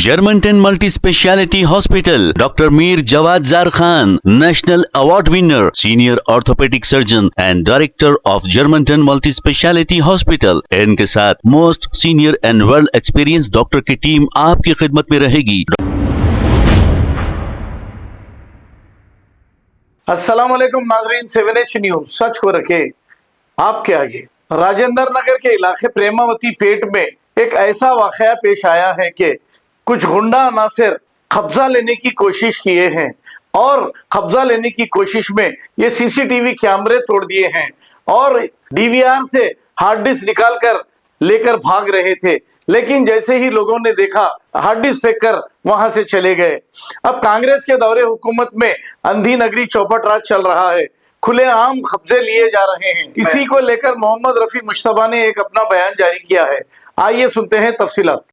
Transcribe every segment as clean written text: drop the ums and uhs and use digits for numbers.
Germantown Multi Speciality Hospital, Dr. Mir Jawad Zar Khan, National Award winner, Senior Orthopedic Surgeon and Director of Germantown Multi Speciality Hospital। इनके साथ most senior and well experience doctor की team आपकी खिदमत में रहेगी। अस्सलाम वालेकुम नाज़रीन, 7H न्यूज सच को रखे आपके आगे। राजेंद्र नगर के इलाके प्रेमावती पेट में एक ऐसा वाकया पेश आया है कि कुछ गुंडा अनासिर कब्जा लेने की कोशिश किए हैं और कब्जा लेने की कोशिश में ये सीसीटीवी कैमरे तोड़ दिए हैं और डीवीआर से हार्ड डिस्क निकाल कर लेकर भाग रहे थे। लेकिन जैसे ही लोगों ने देखा, हार्ड डिस्क फेंक कर वहां से चले गए। अब कांग्रेस के दौरे हुकूमत में अंधी नगरी चौपट राज चल रहा है, खुलेआम कब्जे लिए जा रहे हैं। इसी को लेकर मोहम्मद रफी मुश्तबा ने एक अपना बयान जारी किया है। आइए सुनते हैं तफसीलात।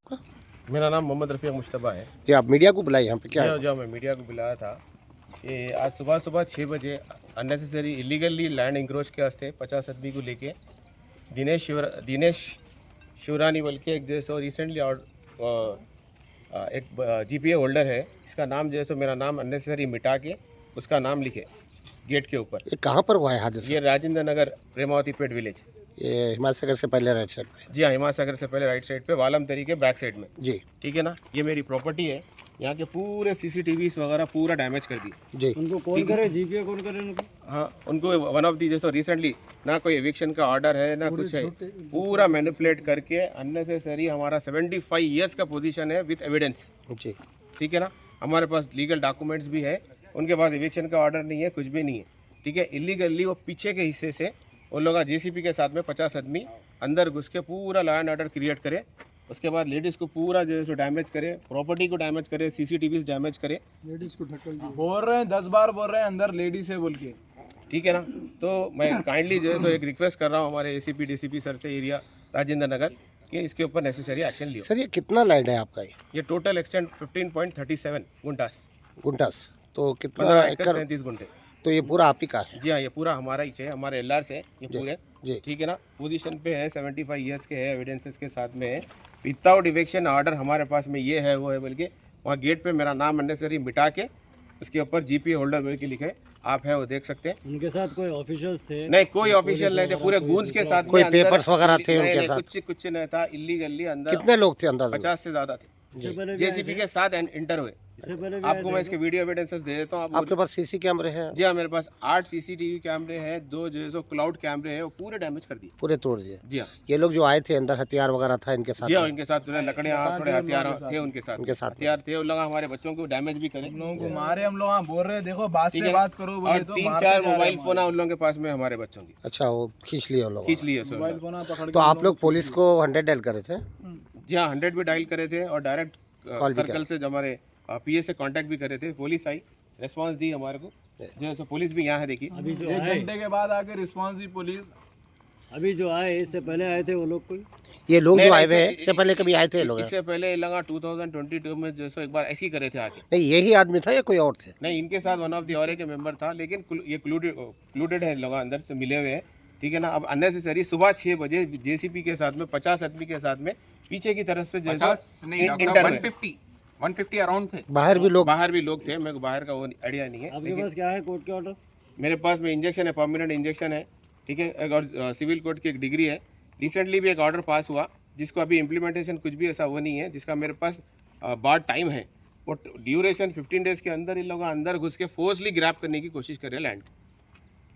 मेरा नाम मोहम्मद रफ़ी मुश्तबा है। कि आप मीडिया को बुलाए यहाँ पे क्या है? जो मैं मीडिया को बुलाया था, ये आज सुबह 6 बजे अननेसेसरी इलीगली लैंड इंक्रोच के वास्ते 50 आदमी को लेके दिनेश शिवरानी बोल के एक जैसे रिसेंटली एक जीपीए होल्डर है, इसका नाम जैसे मेरा नाम अननेसेसरी मिटा के उसका नाम लिखे गेट के ऊपर। ये कहाँ पर हुआ है हादसा? ये राजेंद्र नगर प्रेमावती पेट विलेज, ये हिमायत सागर से पहले राइट साइड पे। जी हाँ, हिमायत सागर से पहले राइट साइड पे वालम तरी के बैक साइड में। जी ठीक है ना, ये मेरी प्रॉपर्टी है। यहाँ के पूरे सीसीटीवीज वगैरह पूरा डैमेज कर दिए। जी उनको कॉल करे, जीपीए कॉल करे उनको। हाँ, उनको वन ऑफ दी जैसे रिसेंटली ना कोई एविक्शन का ऑर्डर है ना कुछ है, पूरा मैनिपुलेट करके अननेसेसरी हमारा 75 ईयर्स का पोजीशन है विथ एविडेंस। जी ठीक है ना, हमारे पास लीगल डॉक्यूमेंट्स भी है, उनके पास एविक्शन का ऑर्डर नहीं है, कुछ भी नहीं है। ठीक है, इलीगली वो पीछे के हिस्से से उन लोग जेसीपी के साथ में 50 आदमी अंदर घुस के पूरा लॉ एंड ऑर्डर क्रिएट करे। उसके बाद लेडीज़ को पूरा जो है डैमेज करे, प्रॉपर्टी को डैमेज करे, सीसीटीवी डैमेज करे, लेडीज को ढकल दिया। बोल रहे हैं 10 बार बोल रहे हैं अंदर लेडीज है बोल के। ठीक है ना। तो मैं काइंडली जो है सो एक रिक्वेस्ट कर रहा हूँ हमारे एसीपी डीसीपी सर से एरिया राजेंद्र नगर कि इसके ऊपर नेसेसरी एक्शन लियो। सर, ये कितना लैंड है आपका? ये टोटल एक्सटेंड 15.37 गुंटास, तो कितना 15 एकड़ एकड़? 37 गुंठे। तो ये पूरा आप ही का है? जी हाँ, ये पूरा हमारा ही है, हमारे एलआर से ये पूरे। जी ठीक है ना, पोजीशन पे है, 75 ईयर्स के है, एविडेंसेस के साथ में है, विदाउट इवेक्शन ऑर्डर हमारे पास में ये है वो है बोल के वहाँ गेट पे मेरा नाम अननेसेसरी मिटा के उसके ऊपर जीपी होल्डर बोल के लिखे आप है वो देख सकते हैं। उनके साथ कोई ऑफिशियल्स थे? नहीं, कोई ऑफिशियल नहीं थे, पूरे गूंज के साथ कोई में अंदर- पेपर्स वगैरह थे नहीं, उनके नहीं, साथ? कुछ नहीं था, इलीगली अंदर। कितने लोग थे अंदाजा? 50 से ज्यादा थे, इससे पहले भी जेसीपी के साथ इंटर हुए। इससे पहले भी आपको मैं इसके वीडियो एविडेंसेस दे देता हूँ। आपके पास सीसी कैमरे हैं? जी हाँ, मेरे पास 8 सीसीटीवी कैमरे हैं, 2 जो है सो क्लाउड कैमरे हैं, वो पूरे डैमेज कर दिए। पूरे तोड़ दिए? जी हाँ, ये लोग जो आए थे अंदर, हथियार वगैरह था इनके साथ? जी हाँ, इनके साथ लकड़ियाँ थोड़े हथियार थे, उनके साथ हथियार थे। उन लोग हमारे बच्चों को डैमेज भी करे, हम लोगों को मारे। हम लोग वहाँ बोल रहे हैं देखो बात ठीक से है? बात करो बोले और तो 3-4 मोबाइल फोन उन लोगों के पास में हमारे बच्चों की अच्छा, वो खींच लिए लोग? खींच लिए सर। मोबाइल फोन पकड़ तो आप लोग पुलिस को 100 डायल करे थे? जी हाँ, 100 भी डायल करे थे और डायरेक्ट Call भी सर्कल से हमारे पीए से कांटेक्ट भी करे थे। पुलिस आई, रिस्पांस दी हमारे को, जो है सो पुलिस भी यहाँ है। देखिए अभी जो 1 आए, घंटे के बाद आके रिस्पांस दी पुलिस। अभी जो आए इससे पहले आए थे वो लोग कोई? ये लोग नहीं, जो आए नहीं, हुए हैं इससे पहले कभी आए थे ये लोग? इससे पहले लगा 2022 में जो है सो एक बार ऐसी करे थे आके। नहीं, यही आदमी था या कोई और थे? नहीं, इनके साथ वन ऑफ द और के मेंबर था, लेकिन ये क्लूडेड है, लोग अंदर से मिले हुए हैं। ठीक है ना। अब अननेसेसरी सुबह 6 बजे जेसीपी के साथ में 50 आदमी के साथ में पीछे की तरफ से जो है सो 150 अराउंड थे। बाहर भी लोग? बाहर भी लोग थे, मेरे को बाहर का वो आइडिया नहीं है। आपके पास क्या है कोर्ट के ऑर्डर्स? मेरे पास में इंजेक्शन है, परमानेंट इंजेक्शन है। ठीक है, और सिविल कोर्ट की एक डिग्री है। रिसेंटली भी एक ऑर्डर पास हुआ जिसको अभी इम्प्लीमेंटेशन कुछ भी ऐसा वो नहीं है, जिसका मेरे पास बाद टाइम है। वो ड्यूरेशन 15 डेज के अंदर इन लोग अंदर घुस के फोर्सली ग्रैब करने की कोशिश कर रहे हैं लैंड।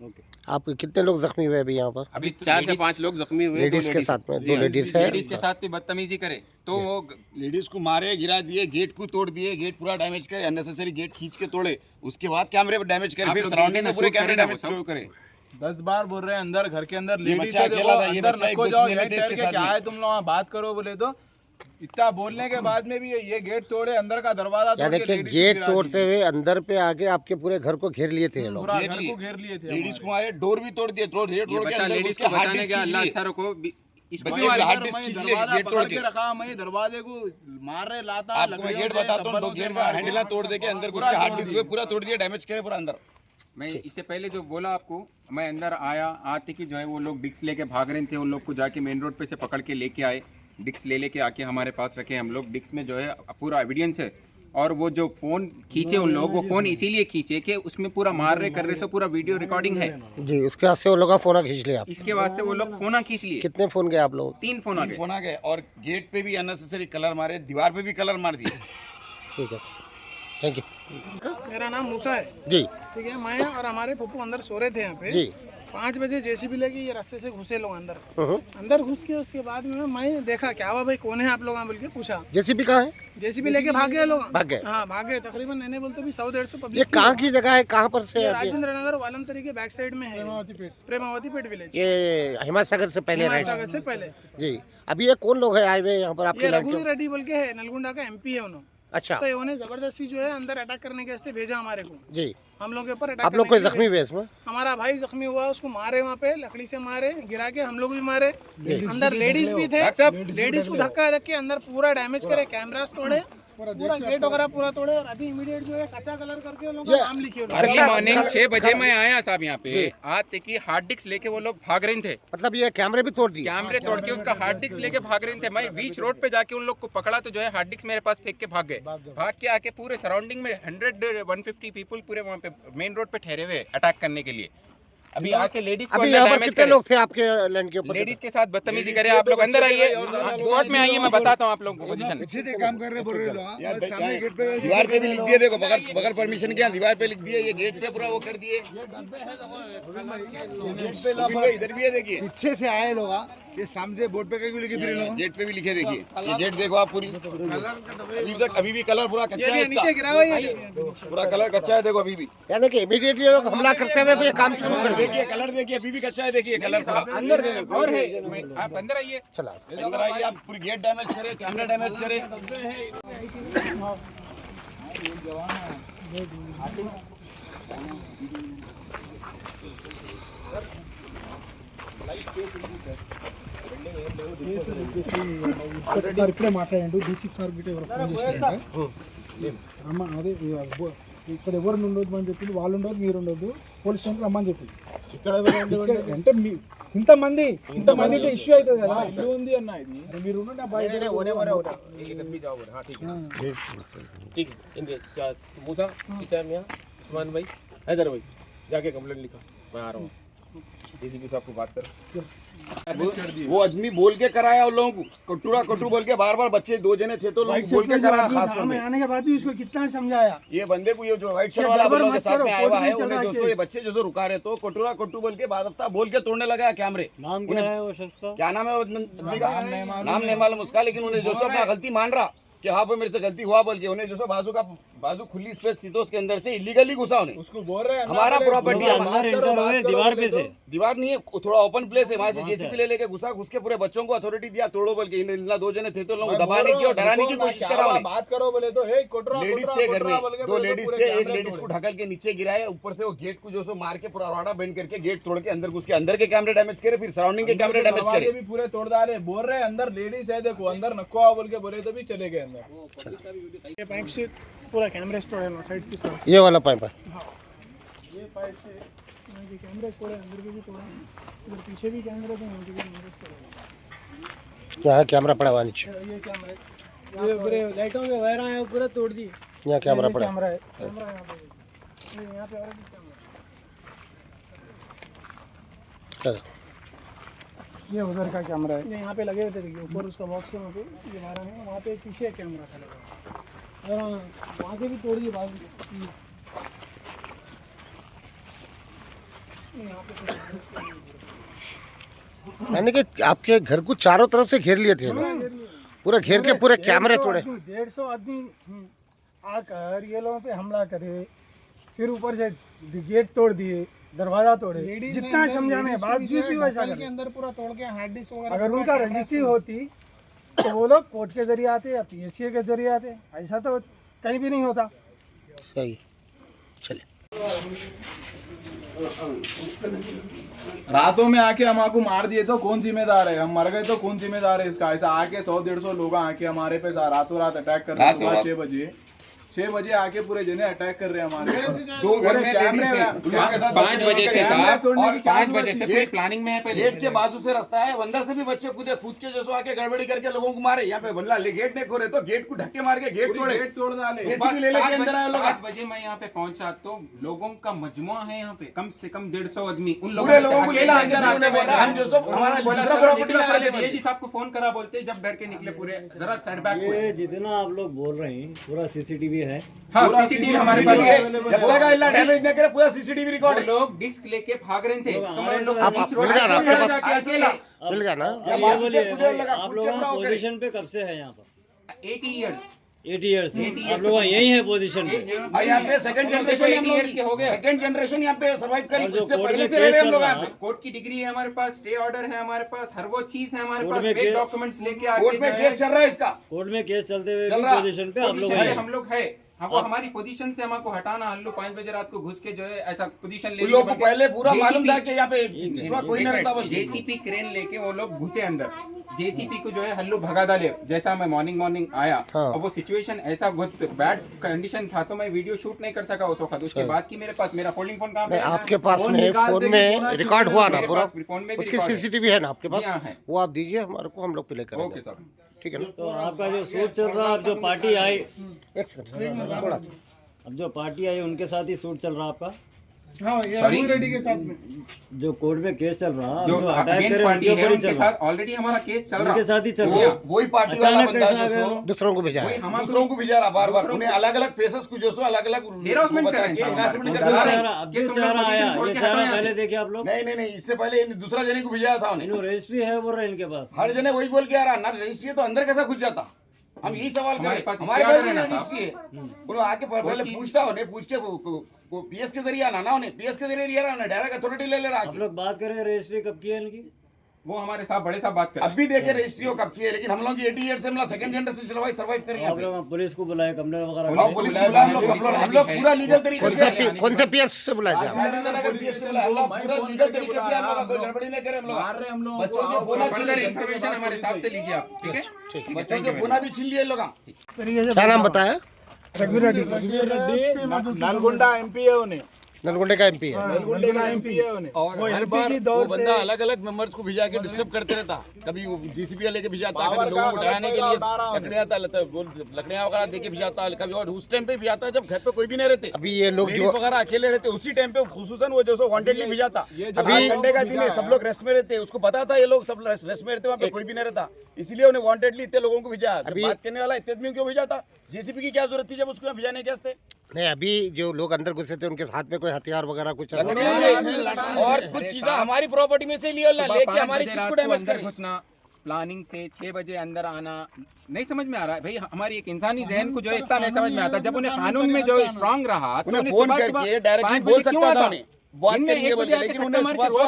ओके, आप कितने लोग जख्मी हुए अभी यहाँ पर? अभी 4 से 5 लोग जख्मी हुए। लेडीज के साथ में? जो लेडीज है लेडीज के साथ भी बदतमीजी करे तो वो लेडीज को मारे, गिरा दिए, गेट को तोड़ दिए, गेट पूरा डैमेज करे, अननेसेसरी गेट खींच के तोड़े, उसके बाद कैमरे डैमेज करे, फिर सराउंडिंग में पूरे कैमरे डैमेज करे। 10 बार बोल रहे हैं अंदर घर के अंदर ये लेडीज बच्चा है, देखो अकेला था, ये अंदर बच्चा एक नको दो जाओ, तीन ये लेडीज ठहर के के साथ क्या में। है तुम लोग वहाँ बात करो बोले तो इतना बोलने के बाद में भी ये गेट तोड़े, अंदर का दरवाजा तोड़ यानी के कि लेडीज गेट गिरा तोड़ते हुए अंदर पे आगे आपके पूरे घर को घेर लिए थे ये दी। लोग? पूरा घर को घेर लिए थे लेडीज को मारे, डोर भी तोड़ दिए, तोड़ के अंदर लेडीज घुस को के हार्ड बचाने डिस्क का खींच अल्लाह लिए। अच्छा रखो। इसको मैं क्यों मारे? हार्ड इधर डिस्क मैं खींच लिए दरवाजा गेट तोड़ पकड़ के। के रखा, मैं दरवाजे को मार रहे लाता आपको मैं गेट बताता हूँ, गेट का हैंडल तोड़ दे के अंदर घुस के हार्ड डिस्क को पूरा तोड़ दिया, डैमेज करे पूरा अंदर। मैं इससे पहले जो बोला आपको, मैं अंदर आया, आते कि जो है वो लोग डिक्स लेके भाग रहे थे, उन लोग को जाके मेन रोड पे से पकड़ के लेके आए। डिक्स ले लेके आके हमारे पास रखे हम लोग। डिक्स में जो है पूरा एविडेंस है, और वो जो फोन खींचे उन लोग, वो फोन इसीलिए खींचे कि उसमें पूरा मार रहे कर रहे से पूरा वीडियो रिकॉर्डिंग है, जी उसके हाथ से वो लोग का फोन खींच लिया आप। इसके वास्ते वो लोग फोन खींच लिए। कितने फोन गए आप लोग? 3 फोन आ गए। फोन आ गए और गेट पे भी अननेसेसरी कलर मारे, दीवार पे भी कलर मार दिए। ठीक है, थैंक यू। मेरा नाम मूसा है जी ठीक है। मैं और हमारे पप्पू अंदर सो रहे थे यहाँ पे। जी 5 बजे जेसीबी लेके ये रास्ते से घुसे लोग अंदर घुस के उसके बाद में मैं देखा क्या हुआ भाई कौन है आप लोग बोल के पूछा। जेसीबी कहाँ है? जेसीबी लेके भाग गए लोग। भाग गए? हाँ भाग गए, तकरीबन नहीं बोलते भी 100-150 ये पब्लिक। कहाँ की जगह है, कहाँ पर से है? राजेंद्र नगर वालमतरी के बैक साइड में है, प्रेमावती पेट विलेज, ये हिमायत सागर से पहले राइट? सागर से पहले। जी अभी ये कौन लोग है आए हुए यहाँ पर आपके ये लड़के? रघुवीर रेड्डी बोल के है, नलगुंडा का MP है उन्होंने। अच्छा तो उन्होंने जबरदस्ती जो है अंदर अटैक करने के वास्ते भेजा हमारे को, जी। हम लोग के ऊपर अटैक। आप लोग कोई जख्मी हुए इसमें? हमारा भाई जख्मी हुआ, उसको मारे वहाँ पे लकड़ी से मारे, गिरा के हम लोग भी मारे। अंदर लेडीज भी थे, लेडीज को धक्का धक्के अंदर पूरा डैमेज करे, कैमरास तोड़े, पूरा गेट वगैरह पूरा तोड़े। और अभी इमीडिएट जो है कच्चा कलर करके लोग नाम लिखे। अर्ली मॉर्निंग 6 बजे मैं आया साहब यहाँ पे, आते की हार्ड डिस्क लेके वो लोग भाग रहे थे। मतलब ये कैमरे भी तोड़ दिए? कैमरे तोड़ के उसका हार्ड डिस्क लेके भाग रहे थे। मैं बीच रोड पे जाके उन लोग को पकड़ा तो जो है हार्ड डिस्क मेरे पास फेंक के भाग गए। भाग के आके पूरे सराउंडिंग में 100-150 पीपल पूरे वहाँ पे मेन रोड पे ठहरे हुए अटैक करने के लिए। अभी आके लेडीज को अभी यहाँ पर डैमेज कितने करे, लोग थे आपके लैंड के ऊपर? लेडीज के साथ बदतमीजी करे। आप लोग अंदर आइए, कोर्ट में आइए, मैं बताता हूँ आप लोगों को पोजीशन। काम कर रहे बोल रहे लोग। दीवार पे भी लिख दिए, देखो बगैर परमिशन के दीवार पे लिख दिए, ये गेट पे पूरा वो कर दिए। इधर भी है देखिए, पीछे से आए लोग, ये सामने बोर्ड पे क्यों लिखे थे लोग? गेट पे भी लिखे देखिए, ये गेट देखो आप पूरी अभी भी कलर पूरा कच्चा है नीचे इसका। गिरा हुआ है, पूरा कलर कच्चा है देखो अभी भी। यानी कि इमीडिएटली लोग हमला करते हुए ये काम शुरू कर दिया। देखिए कलर देखिए अभी भी कच्चा है, देखिए कलर पूरा अंदर और है, आप अंदर आइए। चला अंदर आइए, आप पूरी गेट डैमेज करे, कैमरा डैमेज करे। ఇప్పుడే మాట్లాడండి D6 సార్ గిట్ట ఎవరు ఫోన్ చేశారంటే అమ్మ అదే ఇక్కడ ఎవరు ఉండొద్దు అని చెప్పింది, వాళ్ళు ఉండొద్దు మీరు ఉండొద్దు, పోలీస్ స్టేషన్కి రమ్మని చెప్పింది. ఇక్కడ అంటే ఇంతమంది ఇష్యూ అవుతుంది కదా, ఇల్లు ఉంది అన్న, ఇది మీరు ఉండండి ఆ బయట मूसा टीचर में सुमान भाई, हैदर भाई जाके कंप्लेंट लिखा, मैं आ रहा हूँ डीसीपी साहब को बात कर। वो आदमी बोल के कराया उन लोगों को, कटू बोल के बार बच्चे 2 जने थे तो लोग बोल के कराया। खास तौर पे आने के बाद भी उसको कितना समझाया। ये बंदे को, ये जो व्हाइट शर्ट वाला बंदा के साथ में आया हुआ है, उन्हें जो ये बच्चे जो रुका रहे तो कटू बोल के बाद बोल के तोड़ने लगा कैमरे। नाम क्या है वो शख्स का? क्या नाम है वो आदमी का? नाम नहीं मालूम उसका, लेकिन उन्हें जो अपना गलती मान रहा कि हाँ भाई मेरे से गलती हुआ बोल के, उन्हें जो बाजू खुली स्पेस थी तो उसके अंदर से इलीगली घुसा उन्हें। उसको बोल रहे हैं हमारा प्रॉपर्टी है, अंदर एंटर हुए दीवार पे से? दीवार नहीं है, थोड़ा ओपन प्लेस है, वहाँ से जेसीबी ले लेके घुस के पूरे बच्चों को अथॉरिटी दिया तोड़ो बोल के। इन 2 जने थे तो लोग दबाने की और डराने की कोशिश करा उन्हें। बात करो बोले तो लेडीज थे घर में, 2 लेडीज थे, एक लेडीज को ढकल के नीचे गिराया, ऊपर से वो गेट को जो सो मार के पूरा रोड़ा बेंड करके गेट तोड़ के अंदर घुस के अंदर के कैमरे डैमेज करे, फिर सराउंडिंग के कैमरे डैमेज करे। भी पूरे तोड़ डाले, बोल रहे अंदर लेडीज है, देखो अंदर नको आओ बोल के बोले तो भी चले गए अंदर। ये पाइप से पूरा कैमरे तोड़े ना साइड से सारा। ये वाला पाइप है? ये पाइप से ये कैमरे तोड़े, अंदर के भी तोड़े, इधर पीछे भी कैमरे थे, यहाँ के भी कैमरे तोड़े। यहाँ कैमरा पड़ा हुआ नीचे, ये कैमरे, ये पूरे लाइटों के वायर हैं पूरा तोड़ दिए। यहाँ कैमरा पड़ा। कैमरा है, कैमरा यहाँ पे, यहाँ पे और भी कैमरा। ये उधर का कैमरा है, ये यहाँ पे लगे हुए थे, देखिए ऊपर उसका बॉक्स है, वहाँ पे ये बारह है, वहाँ पे पीछे एक कैमरा था लगा, और वहाँ के भी तोड़ दिए बाद। यानी कि आपके घर को चारों तरफ से घेर लिए थे लोग, पूरा घेर के पूरे कैमरे तोड़े। 150 आदमी आकर ये लोगों पे हमला करे, फिर ऊपर से गेट तोड़ दिए, दरवाजा तोड़े, जितना समझाने के बावजूद भी वैसा के अंदर पूरा तोड़ के हार्ड डिस्क वगैरह। अगर उनका रजिस्ट्री होती तो वो लोग कोर्ट के जरिए आते या PSA के जरिए आते, ऐसा तो कहीं भी नहीं होता। सही, चलिए। रातों में आके हमारे मार दिए तो कौन जिम्मेदार है? हम मर गए तो कौन जिम्मेदार है इसका? ऐसा आके 100-150 लोग आके हमारे पे रातों रात अटैक कर रहे, सुबह 6 6 बजे आके पूरे जने अटैक कर रहे हैं हमारे 2 घर में कैमरे लेडीज हैं, उन लोगों के साथ 5 बजे से साहब तोड़ने और की क्या 5 जरूरत बजे से थी? फिर प्लानिंग में है पहले गेट के बाजू से रास्ता है, अंदर से भी बच्चे कूद के जैसे आके गड़बड़ी करके लोगों को मारे। यहाँ पे बल्ला ले गेट नहीं खोले तो गेट को ढक्के मार के गेट तोड़े, गेट तोड़ डाले। जेसीबी ले लेके अंदर आए लोग। 7 बजे मैं यहाँ पे पहुंचा तो लोगों का मजमुआ है यहाँ पे, कम से कम 150 आदमी। उन पूरे लोगों को अकेला लेके अंदर आते बोला, हम जो सब हमारा दूसरा प्रॉपर्टी में आ गए। जी साहब को फोन करा बोलते जब डर के निकले पूरे, जरा सेटबैक हुए। ये जितना आप लोग बोल रहे हैं पूरा सीसीटीवी है। हाँ सीसीटीवी हमारे पास है। जब तक इल्ला डैमेज न करे पूरा सीसीटीवी वो रिकॉर्ड है। लोग डिस्क लेके भाग रहे थे तो मैं उन लोग आप मिल गया ना आपके पास? जाके अकेला मिल गया ना? अब ये बोलिए भाई, आप लोग पोजीशन पे कब से है यहाँ पर? 80 इयर्स 80 ईयर्स आप लोग यही है पोजीशन पे। और यहाँ पे सेकंड जनरेशन के हो गए। सेकंड जनरेशन यहाँ पे सर्वाइव करी, और जो इससे कोर्ट पहले में से रह रहे केस हम लोग चल यहाँ रहा पे। कोर्ट की डिग्री है हमारे पास, स्टे ऑर्डर है हमारे पास, हर वो चीज है हमारे कोर्ट पास, में फेक केस- डॉक्यूमेंट्स लेके आके कोर्ट में जो है, केस चल रहा है इसका। कोर्ट में केस चलते हुए चल रहा। पोजीशन पे आप लोग पोजीशन पे हैं। हम लोग है। हमको हमारी पोजीशन से हमको हटाना, हल्लू 5 बजे रात को घुस के जो है ऐसा पोजीशन ले उन लोगों को पहले पूरा मालूम था कि यहाँ पे इसका कोई नहीं रहता। बस जेसीपी क्रेन लेके वो लोग घुसे अंदर, जेसीपी को जो है हल्लू भगा डाले। जैसा मैं मॉर्निंग आया और वो सिचुएशन ऐसा बहुत बैड कंडीशन था तो मैं वीडियो शूट नहीं कर सका उस वक्त। उसके बाद की मेरे पास मेरा फोल्डिंग फोन कहाँ पे है? आपके पास में फोन में रिकॉर्ड हुआ ना मेरे पूरा? पास फोन में भी उसकी रिकॉर्ड है। सीसीटीवी है ना आपके पास? जी हाँ है। वो आप दीजिए हमारे को, हम लोग प्ले करेंगे। Okay sir. ठीक है ना? तो आपका जो शूट चल रहा है, अब जो पार्टी आई, एक सेकंड थोड़ा। अब जो पार्टी आई उनके साथ ही शूट चल रहा है आपका? हाँ ये रघु रेड्डी के साथ में जो कोर्ट में केस चल रहा है, जो जो अटैक अगेंस्ट करे पार्टी उनके है ऊपर ही उनके चल रहा साथ ऑलरेडी हमारा केस चल है, रहा उनके साथ ही चल रहा है। वही पार्टी वाला अचानक बंदा कैसा है आ गया जो लोग? दूसरों को भेजा है। दूसरों को भिजा रहा बार-बार। उन्हें अलग-अलग फेसेस को जो सो अलग-अलग Harassment कर रहे हैं। harassment अब कर जो रहे हैं। चारा अब कि जो तुम लोग चारा पोजीशन आया, छोड़ ये के चारा हटो यहाँ पहले से। देखे आप लोग? नहीं, इससे पहले दूसरा जने को भिजाया था उन्हें। इन्हों रजिस्ट्री है बोल रहे हैं इनके पास। हर जने वही बोल के आ रहा ना, रजिस्ट्री है तो अंदर कैसा घुस जाता? हम यही सवाल हमारे करें। पास हमारे order पास है ना रजिस्ट्री है। उन्होंने आके पहले पूछता, उन्हें पूछ के पीएस के जरिए आना ना, उन्हें पीएस के जरिए लिया रहा, उन्हें डायरेक्ट अथॉरिटी ले रहा। आप लोग बात करें रजिस्ट्री कब की है इनकी? वो हमारे साथ बड़े साहब बात कर रहे अब भी देखे रजिस्ट्री कब की है, लेकिन हम लोग 80 ईयर से हम लोग सेकंड जनरेशन सर्वाइव करेंगे। आप लोग पुलिस को बुलाए, कंप्लेंट वगैरह और करें। पुलिस को बुलाया, हम लोग पूरा लीगल तरीके से कौन से पीएस से बुलाया था? राजेंद्र पीएस से बुलाया, हम लोग पूरा लीगल तरीके से हम लोग कोई गड़बड़ी नहीं करे। हम लोग बच्चों के फोन हैं। फर्दर इन्फॉर्मेशन हमारे साहब से लीजिए आप, ठीक है? बच्चों के फोन भी छीन लिए लोग। क्या नाम बताया? रघु रेड्डी नलगुंडा एमपी है उन्हें, नलगोंडे का एमपी है। नलगुंडा एमपी है उन्हें। और हर बार वो बंदा अलग अलग मेंबर्स को भिजा के डिस्टर्ब करते रहता। कभी वो जीसीपी लेके भिजाता, कभी लोगों को डराने के लिए लकड़ियां वगैरह देके भिजाता, कभी और उस टाइम पे भिजाता जब घर पे कोई भी नहीं रहते। अभी ये लोग लेडीज जो वगैरह अकेले रहते, उसी टाइम पे खुसूसन वो जो सो वांटेडली भिजाता। अभी संडे का दिन है, सब लोग रेस्ट में रहते हैं, उसको पता था ये लोग सब रेस्ट में रहते, वहाँ पे कोई भी नहीं रहता, इसलिए उन्हें वांटेडली इतने लोगों को भिजा। बात करने वाला इतने आदमियों क्यों भिजाता? जेसीपी की क्या जरूरत थी जब उसको भिजाने के वास्ते? नहीं, अभी जो लोग अंदर घुसे थे उनके हाथ में कोई हथियार वगैरह कुछ ऐसा? और कुछ चीजें हमारी प्रॉपर्टी में से लिए लेके हमारी चीज को डैमेज अंदर कर घुसना, प्लानिंग से 6 बजे अंदर आना नहीं समझ में आ रहा है भाई। हमारी एक इंसानी जहन को जो है इतना नहीं समझ में आता। जब उन्हें कानून में जो स्ट्रांग रहा तो उन्हें फोन करके डायरेक्टली बोल सकता था उन्हें, बात करेंगे बोल के, लेकिन उन्हें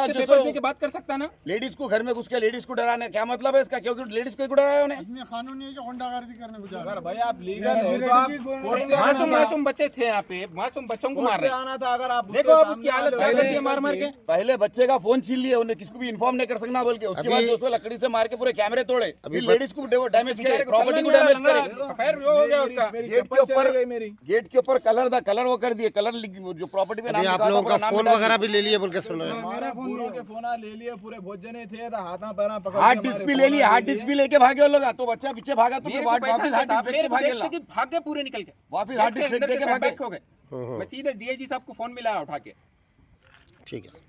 पेपर दे के बात कर सकता ना। लेडीज को घर में घुस के लेडीज को डराने क्या मतलब है इसका? क्योंकि लेडीज को डराया उन्हें। कानूनी है कि गुंडागर्दी करने को जा रहा है। अगर भाई आप लीगल हो तो आप मासूम बच्चे थे यहाँ पे, मासूम बच्चों को मार रहे हैं। आना था। अगर आप देखो अब उसकी हालत क्या करती है मार मार के। पहले बच्चे का फोन छीन लिए, उन्हें किसको भी इन्फॉर्म नहीं कर सकना बोल के, उसके बाद दोस्तों लकड़ी से मार के पूरे कैमरे तोड़े, अभी लेडीज को डैमेज करे, प्रॉपर्टी को डैमेज करे। फिर वो हो गया उसका। गेट के ऊपर कलर वो कर दिए, कलर जो प्रॉपर्टी पे अभी नाम आप लिखा था, लोगों का पूरा नाम फोन मिटा वगैरह भी ले लिए बोल के सुन रहे हैं। हमारा फोन ले लिए, पूरे बहुत जने थे तो हाथा पैरा पकड़ हार्ड डिस्क भी ले लिया, हार्ड डिस्क भी लेके भागे वो लोग। तो बच्चा पीछे भागा तो मेरे फिर को पहचान वापस हार्ड था, डिस्क मेरे को भागे देखते कि भाग गए पूरे निकल के, वापस हार्ड डिस्क अंदर लेके के भागे। बैक हो गए। मैं सीधे डीआईजी साहब को फोन मिलाया उठा के। ठीक है।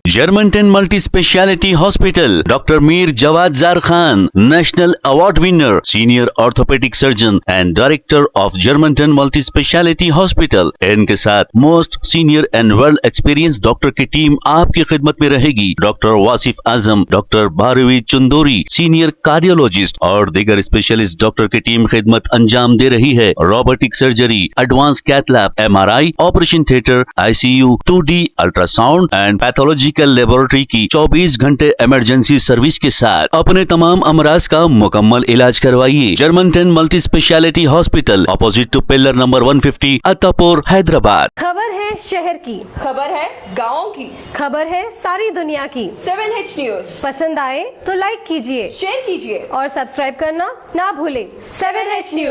Germantown Multi Speciality Hospital, Dr. Mir Jawad Zar Khan, National Award winner, Senior Orthopedic Surgeon and Director of Germantown Multi Speciality Hospital। इनके साथ most senior and world experience doctor की टीम आपकी खिदमत में रहेगी। Doctor Wasif Azam, doctor Bharvi Chandori, senior cardiologist और दीगर specialist doctor की टीम खिदमत अंजाम दे रही है। Robotic surgery, advance cath lab, MRI, operation theatre, ICU, 2D ultrasound and pathological laboratory की 24 घंटे इमरजेंसी सर्विस के साथ अपने तमाम अमराज का मुकम्मल इलाज करवाइए। जर्मनटन multi speciality hospital, opposite to pillar number 150, Attapur, Hyderabad. खबर है शहर की, खबर है गाँव की, खबर है सारी दुनिया की। 7H न्यूज पसंद आए तो लाइक कीजिए, शेयर कीजिए और सब्सक्राइब करना ना भूले। 7H news.